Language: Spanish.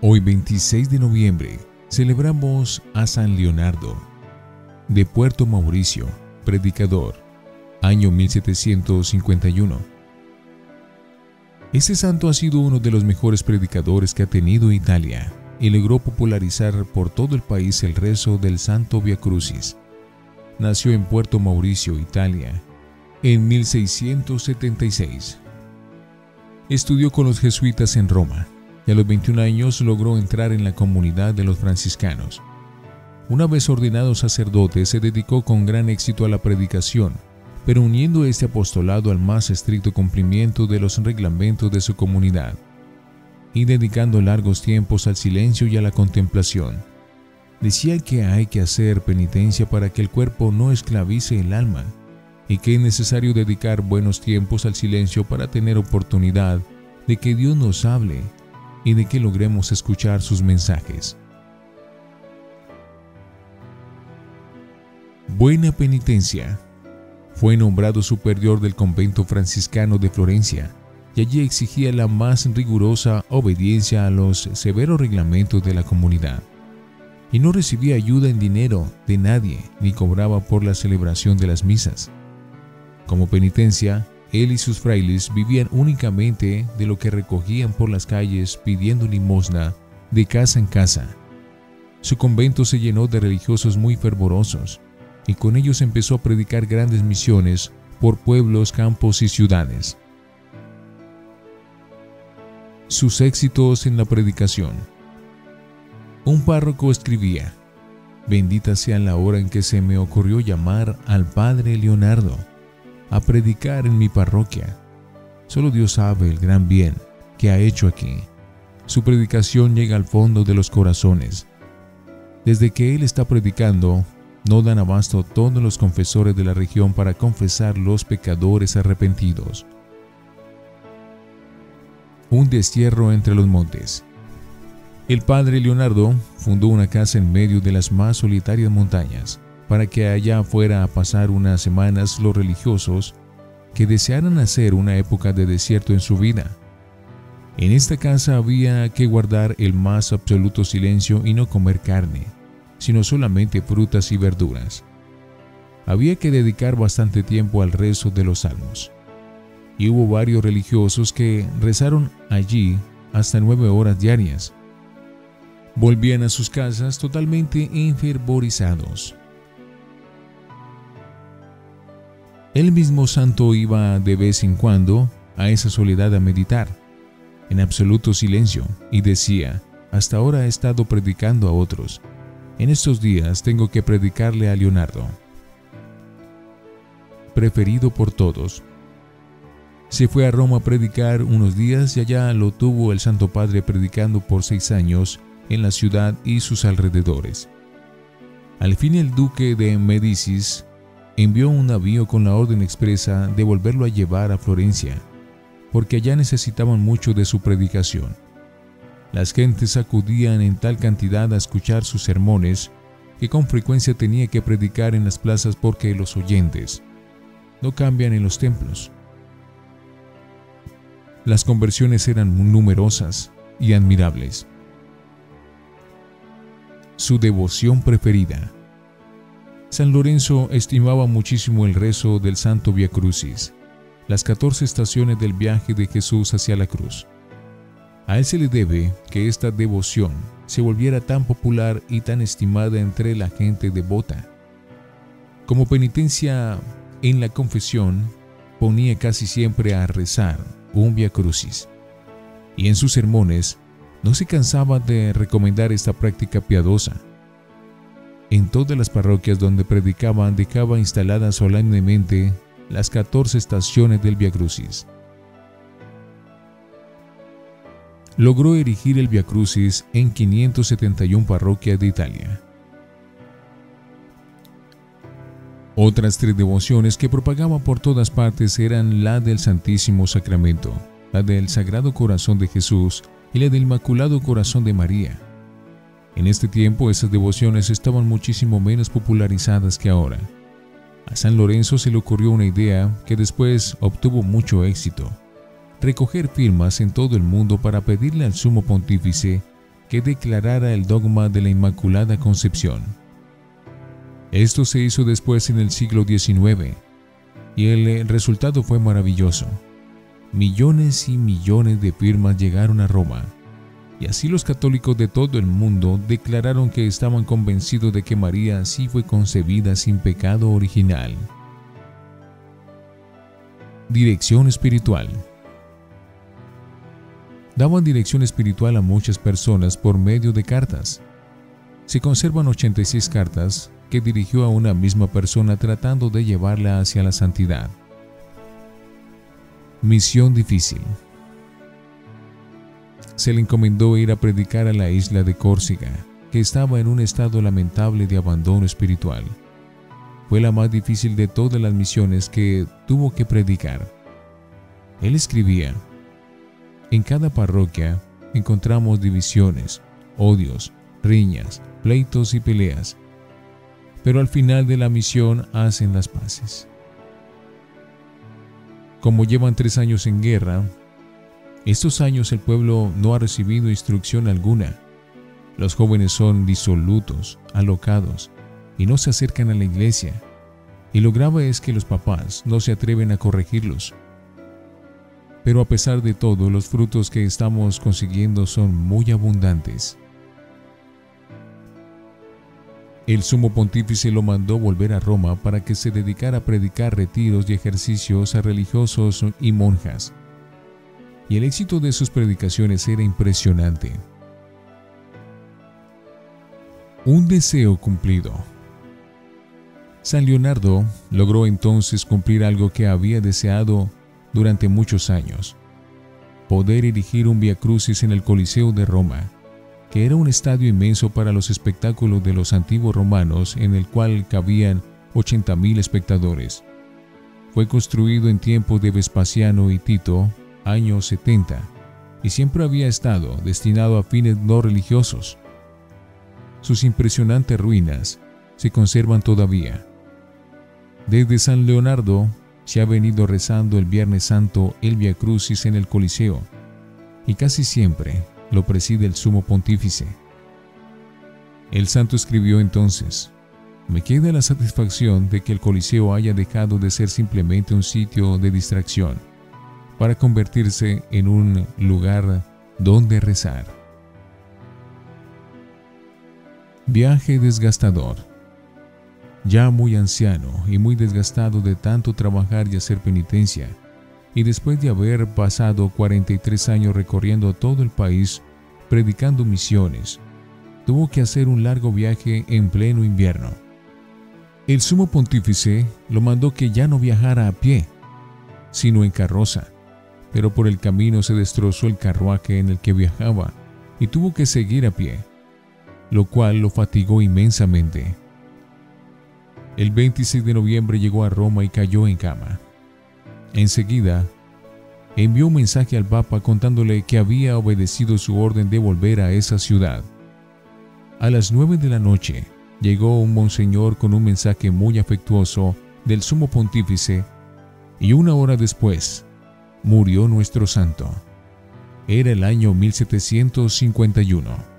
Hoy 26 de noviembre celebramos a San Leonardo, de Puerto Mauricio, predicador, año 1751. Este santo ha sido uno de los mejores predicadores que ha tenido Italia y logró popularizar por todo el país el rezo del Santo Via Crucis. Nació en Puerto Mauricio, Italia, en 1676. Estudió con los jesuitas en Roma y a los 21 años logró entrar en la comunidad de los franciscanos. Una vez ordenado sacerdote, se dedicó con gran éxito a la predicación, pero uniendo este apostolado al más estricto cumplimiento de los reglamentos de su comunidad y dedicando largos tiempos al silencio y a la contemplación. Decía que hay que hacer penitencia para que el cuerpo no esclavice el alma y que es necesario dedicar buenos tiempos al silencio para tener oportunidad de que Dios nos hable y de que logremos escuchar sus mensajes. Buena penitencia. Fue nombrado superior del convento franciscano de Florencia y allí exigía la más rigurosa obediencia a los severos reglamentos de la comunidad. Y no recibía ayuda en dinero de nadie ni cobraba por la celebración de las misas. Como penitencia, él y sus frailes vivían únicamente de lo que recogían por las calles pidiendo limosna de casa en casa. Su convento se llenó de religiosos muy fervorosos y con ellos empezó a predicar grandes misiones por pueblos, campos y ciudades. Sus éxitos en la predicación. Un párroco escribía: «Bendita sea la hora en que se me ocurrió llamar al padre Leonardo a predicar en mi parroquia. Solo Dios sabe el gran bien que ha hecho aquí. Su predicación llega al fondo de los corazones. Desde que él está predicando, no dan abasto todos los confesores de la región para confesar los pecadores arrepentidos». Un destierro entre los montes. El padre Leonardo fundó una casa en medio de las más solitarias montañas para que allá fuera a pasar unas semanas los religiosos que desearan hacer una época de desierto en su vida. En esta casa había que guardar el más absoluto silencio y no comer carne, sino solamente frutas y verduras. Había que dedicar bastante tiempo al rezo de los salmos. Y hubo varios religiosos que rezaron allí hasta 9 horas diarias. Volvían a sus casas totalmente enfervorizados. El mismo santo iba de vez en cuando a esa soledad a meditar, en absoluto silencio, y decía: «Hasta ahora he estado predicando a otros. En estos días tengo que predicarle a Leonardo». Preferido por todos. Se fue a Roma a predicar unos días y allá lo tuvo el Santo Padre predicando por 6 años en la ciudad y sus alrededores. Al fin el duque de Medicis envió un navío con la orden expresa de volverlo a llevar a Florencia, porque allá necesitaban mucho de su predicación. Las gentes acudían en tal cantidad a escuchar sus sermones que con frecuencia tenía que predicar en las plazas porque los oyentes no cambian en los templos. Las conversiones eran numerosas y admirables. Su devoción preferida. San Lorenzo estimaba muchísimo el rezo del Santo Via Crucis, las 14 estaciones del viaje de Jesús hacia la cruz. A él se le debe que esta devoción se volviera tan popular y tan estimada entre la gente devota. Como penitencia en la confesión, ponía casi siempre a rezar un Via Crucis, y en sus sermones no se cansaba de recomendar esta práctica piadosa. En todas las parroquias donde predicaba dejaba instaladas solemnemente las 14 estaciones del Via Crucis. Logró erigir el Via Crucis en 571 parroquias de Italia. Otras 3 devociones que propagaba por todas partes eran la del Santísimo Sacramento, la del Sagrado Corazón de Jesús y la del Inmaculado Corazón de María. En este tiempo esas devociones estaban muchísimo menos popularizadas que ahora. A San Lorenzo se le ocurrió una idea que después obtuvo mucho éxito: recoger firmas en todo el mundo para pedirle al Sumo Pontífice que declarara el dogma de la Inmaculada Concepción. Esto se hizo después en el siglo XIX, y el resultado fue maravilloso. Millones y millones de firmas llegaron a Roma, y así los católicos de todo el mundo declararon que estaban convencidos de que María sí fue concebida sin pecado original. Dirección espiritual. Daban dirección espiritual a muchas personas por medio de cartas. Se conservan 86 cartas que dirigió a una misma persona tratando de llevarla hacia la santidad. Misión difícil. Se le encomendó ir a predicar a la isla de Córcega, que estaba en un estado lamentable de abandono espiritual. Fue la más difícil de todas las misiones que tuvo que predicar. Él escribía: en cada parroquia encontramos divisiones, odios, riñas, pleitos y peleas, pero al final de la misión hacen las paces. Como llevan 3 años en guerra, estos años el pueblo no ha recibido instrucción alguna. Los jóvenes son disolutos, alocados, y no se acercan a la iglesia. Y lo grave es que los papás no se atreven a corregirlos. Pero a pesar de todo, los frutos que estamos consiguiendo son muy abundantes. El sumo pontífice lo mandó volver a Roma para que se dedicara a predicar retiros y ejercicios a religiosos y monjas. Y el éxito de sus predicaciones era impresionante. Un deseo cumplido. San Leonardo logró entonces cumplir algo que había deseado durante muchos años: poder erigir un Vía Crucis en el Coliseo de Roma, que era un estadio inmenso para los espectáculos de los antiguos romanos, en el cual cabían 80.000 espectadores. Fue construido en tiempos de Vespasiano y Tito, años 70, y siempre había estado destinado a fines no religiosos. Sus impresionantes ruinas se conservan todavía. Desde San Leonardo se ha venido rezando el Viernes Santo el Vía Crucis en el Coliseo, y casi siempre lo preside el Sumo Pontífice. El santo escribió entonces: me queda la satisfacción de que el Coliseo haya dejado de ser simplemente un sitio de distracción para convertirse en un lugar donde rezar. Viaje desgastador. Ya muy anciano y muy desgastado de tanto trabajar y hacer penitencia, y después de haber pasado 43 años recorriendo todo el país predicando misiones, tuvo que hacer un largo viaje en pleno invierno. El sumo pontífice lo mandó que ya no viajara a pie, sino en carroza, pero por el camino se destrozó el carruaje en el que viajaba y tuvo que seguir a pie, lo cual lo fatigó inmensamente. El 26 de noviembre llegó a Roma y cayó en cama. Enseguida, envió un mensaje al Papa contándole que había obedecido su orden de volver a esa ciudad. A las 9 de la noche, llegó un monseñor con un mensaje muy afectuoso del sumo pontífice, y 1 hora después, murió nuestro santo. Era el año 1751.